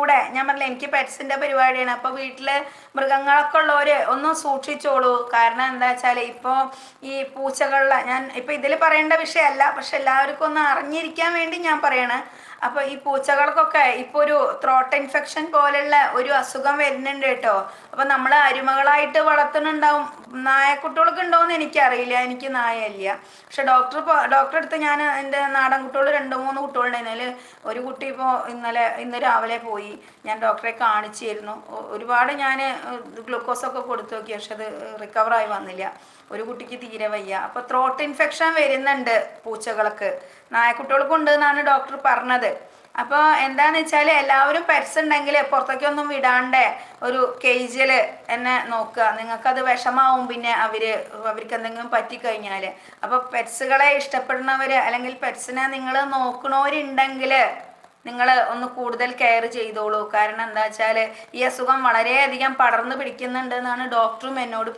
കൂടെ ഞാൻ പറഞ്ഞില്ല എനിക്ക് പെറ്റ്സിൻ്റെ പരിപാടിയാണ്. അപ്പോൾ വീട്ടിൽ മൃഗങ്ങളൊക്കെ ഉള്ളവർ ഒന്ന് സൂക്ഷിച്ചോളൂ. കാരണം എന്താ വെച്ചാൽ ഇപ്പോൾ ഈ പൂച്ചകളിലെ ഞാൻ ഇപ്പോൾ ഇതിൽ പറയേണ്ട വിഷയമല്ല, പക്ഷെ എല്ലാവർക്കും ഒന്ന് അറിഞ്ഞിരിക്കാൻ വേണ്ടി ഞാൻ പറയണേ. അപ്പോൾ ഈ പൂച്ചകൾക്കൊക്കെ ഇപ്പോൾ ഒരു ത്രോട്ട് ഇൻഫെക്ഷൻ പോലുള്ള ഒരു അസുഖം വരുന്നുണ്ട് കേട്ടോ. അപ്പോൾ നമ്മൾ അരുമകളായിട്ട് വളർത്തുന്നുണ്ടാവും. നായക്കുട്ടികൾക്ക് ഉണ്ടോയെന്ന് എനിക്കറിയില്ല, എനിക്ക് നായയില്ല. പക്ഷെ ഡോക്ടറെ അടുത്ത് ഞാൻ എൻ്റെ നാടൻ കുട്ടികൾ 2-3 കുട്ടികളുണ്ടായിരുന്നു. അതിൽ ഒരു കുട്ടി ഇപ്പോൾ ഇന്ന് രാവിലെ പോയി. ഞാൻ ഡോക്ടറെ കാണിച്ചിരുന്നു. ഒരുപാട് ഞാൻ ഗ്ലൂക്കോസൊക്കെ കൊടുത്തു നോക്കി, പക്ഷെ അത് റിക്കവറായി വന്നില്ല. ഒരു കുട്ടിക്ക് തീരെ വയ്യ. അപ്പോൾ ത്രോട്ട് ഇൻഫെക്ഷൻ വരുന്നുണ്ട് പൂച്ചകൾക്ക്. നായക്കുട്ടികൾക്കും ഉണ്ട് എന്നാണ് ഡോക്ടർ പറഞ്ഞത്. അപ്പോൾ എന്താന്ന് വെച്ചാൽ എല്ലാവരും പെറ്റ്സ് ഉണ്ടെങ്കിൽ പുറത്തേക്കൊന്നും വിടാണ്ട് ഒരു കേജിൽ എന്നെ നോക്കുക. നിങ്ങൾക്കത് വിഷമാവും പിന്നെ അവർക്ക് എന്തെങ്കിലും പറ്റിക്കഴിഞ്ഞാൽ. അപ്പോൾ പെറ്റ്സുകളെ ഇഷ്ടപ്പെടുന്നവർ അല്ലെങ്കിൽ പെറ്റ്സിനെ നിങ്ങൾ നോക്കണവരുണ്ടെങ്കിൽ നിങ്ങൾ ഒന്ന് കൂടുതൽ കെയർ ചെയ്തോളൂ. കാരണം എന്താ വെച്ചാൽ ഈ അസുഖം വളരെയധികം പടർന്നു പിടിക്കുന്നുണ്ട് എന്നാണ് ഡോക്ടറും എന്നോട്